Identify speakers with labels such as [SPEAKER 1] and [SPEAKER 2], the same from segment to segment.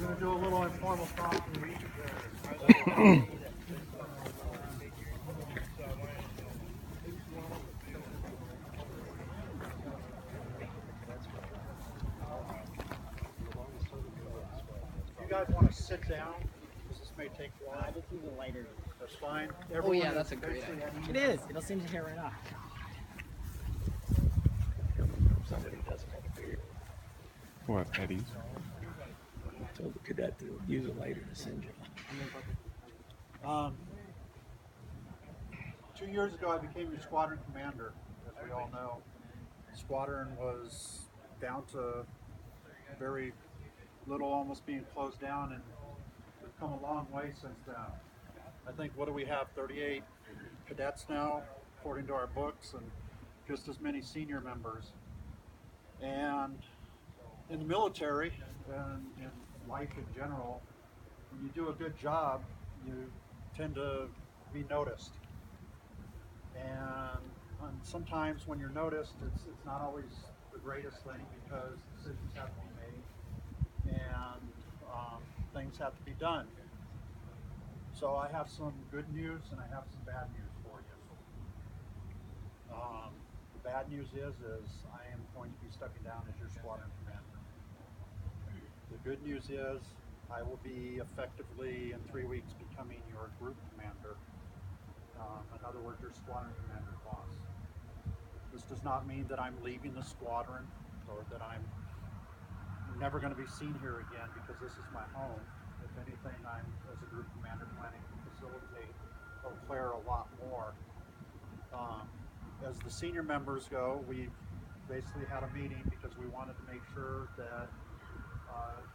[SPEAKER 1] going to do a little informal talking. You guys want to sit down? Because this may take a while.
[SPEAKER 2] I just use a lighter.
[SPEAKER 1] That's fine.
[SPEAKER 2] Oh yeah, that's a great idea. It is. It'll seem to hit right off.
[SPEAKER 3] Somebody doesn't have a beard.
[SPEAKER 4] What, Eddie's?
[SPEAKER 3] Told the cadet to use a lighter to singe him.
[SPEAKER 1] 2 years ago, I became your squadron commander. As we all know, squadron was down to very little, almost being closed down, and we've come a long way since then. I think, what do we have, 38 cadets now, according to our books, and just as many senior members. And in the military and in life in general, when you do a good job, you tend to be noticed. And sometimes when you're noticed, it's not always the greatest thing, because decisions have to be made and things have to be done. So I have some good news and I have some bad news for you. The bad news is I am going to be stepping down as your squadron commander. The good news is I will be effectively in 3 weeks becoming your group commander. In other words, your squadron commander boss. This does not mean that I'm leaving the squadron or that I'm never going to be seen here again, because this is my home. If anything, I'm, as a group commander, planning to facilitate Eau Claire a lot more. As the senior members go, we basically had a meeting because we wanted to make sure that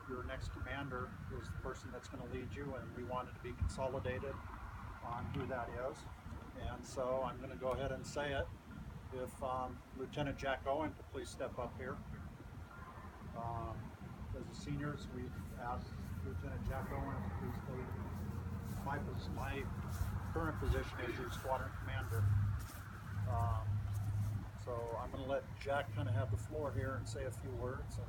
[SPEAKER 1] your next commander is the person that's going to lead you, and we wanted to be consolidated on who that is. And so I'm going to go ahead and say it. If Lieutenant Jack Owen could please step up here. As the seniors, we've asked Lieutenant Jack Owen to please take my current position as your squadron commander. So I'm going to let Jack kind of have the floor here and say a few words. And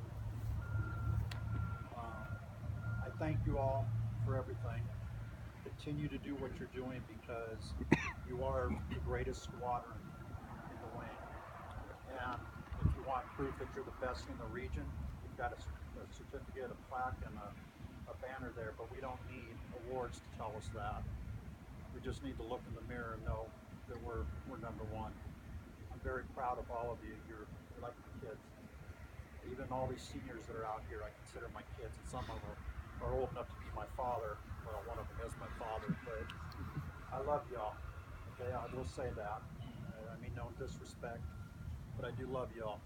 [SPEAKER 1] I thank you all for everything. Continue to do what you're doing, because you are the greatest squadron in the wing. And if you want proof that you're the best in the region, you've got a certificate, a plaque, and a banner there, but we don't need awards to tell us that. We just need to look in the mirror and know that we're number one. I'm very proud of all of you. You're like my kids. Even all these seniors that are out here, I consider my kids, and some of them are old enough to be my father. Well, one of them is my father, but I love y'all. Okay, I will say that. I mean no disrespect, but I do love y'all,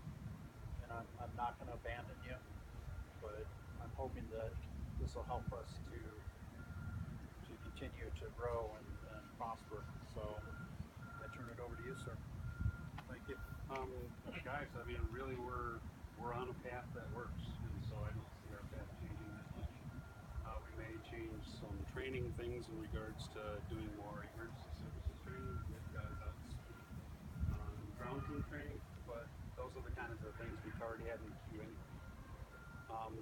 [SPEAKER 1] and I'm not going to abandon you. But I'm hoping that this will help us to continue to grow and prosper. So I turn it over to you, sir. Thank you.
[SPEAKER 5] Guys, I mean, really, we're on a path that works, and so I don't see our path changing that much. We may change some training things in regards to doing more emergency services training, because that's ground team training, but those are the kinds of things we've already had in the queue anyway.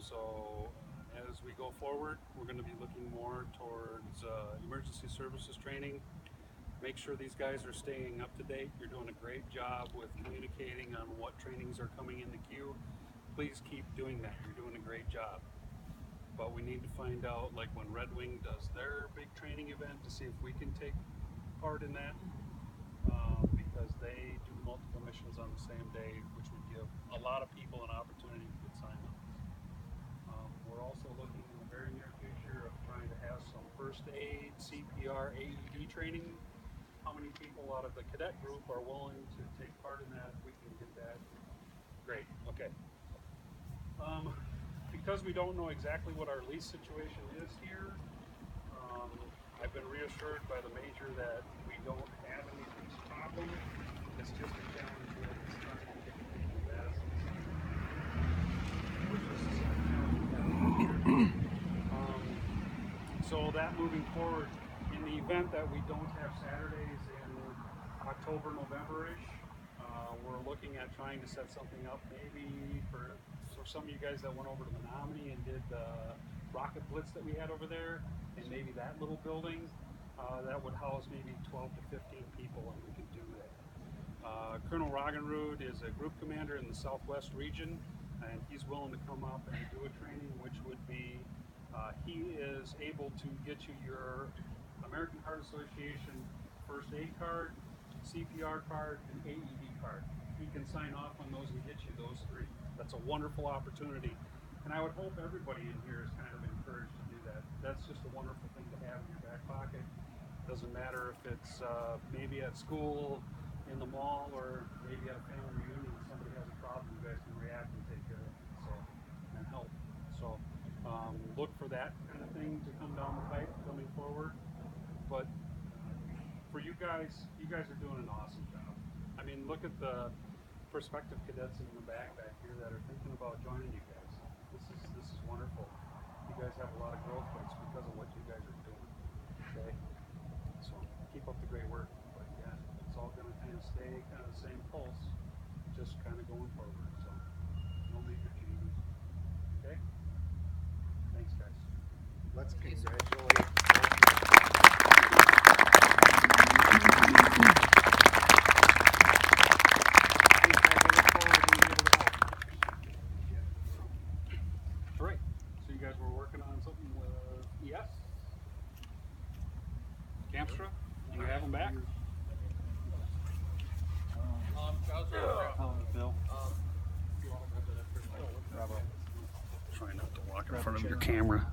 [SPEAKER 5] So as we go forward, we're going to be looking more towards emergency services training. Make sure these guys are staying up to date. You're doing a great job with communicating on what trainings are coming in the queue. Please keep doing that. You're doing a great job. But we need to find out, like when Red Wing does their big training event, to see if we can take part in that, because they do multiple missions on the same day, which would give a lot of people an opportunity to get signed up. We're also looking in the very near future of trying to have some first aid, CPR, AED training. How many people out of the cadet group are willing to take part in that? If we can get that, great. Okay. Because we don't know exactly what our lease situation is here, I've been reassured by the major that we don't have any lease problem. It's just a challenge with trying to get people best. So that moving forward, in the event that we don't have Saturdays in October, November-ish, we're looking at trying to set something up maybe for some of you guys that went over to Menominee and did the rocket blitz that we had over there, and maybe that little building, that would house maybe 12 to 15 people, and we could do that. Colonel Roggenrud is a group commander in the Southwest region, and he's willing to come up and do a training, which would be, he is able to get you your American Heart Association first aid card, CPR card, and AED card. He can sign off on those and get you those three. That's a wonderful opportunity. And I would hope everybody in here is kind of encouraged to do that. That's just a wonderful thing to have in your back pocket. Doesn't matter if it's maybe at school, in the mall, or maybe at a family reunion, somebody has a problem, you guys can react and take care of it, so, and help. So look for that kind of thing to come down the pipe coming forward. But for you guys are doing an awesome job. I mean, look at the prospective cadets in the back here that are thinking about joining you guys. This is wonderful. You guys have a lot of growth, but it's because of what you guys are doing. Okay? So keep up the great work. But yeah, it's all gonna kind of stay kind of the same pulse, just kind of going forward. So no major changes. Okay? Thanks, guys.
[SPEAKER 1] Let's congratulate.
[SPEAKER 5] All right, so you guys were working on something with ES? Camstra? Do you have them back?
[SPEAKER 1] Bill.
[SPEAKER 5] Try not to walk in front of your camera.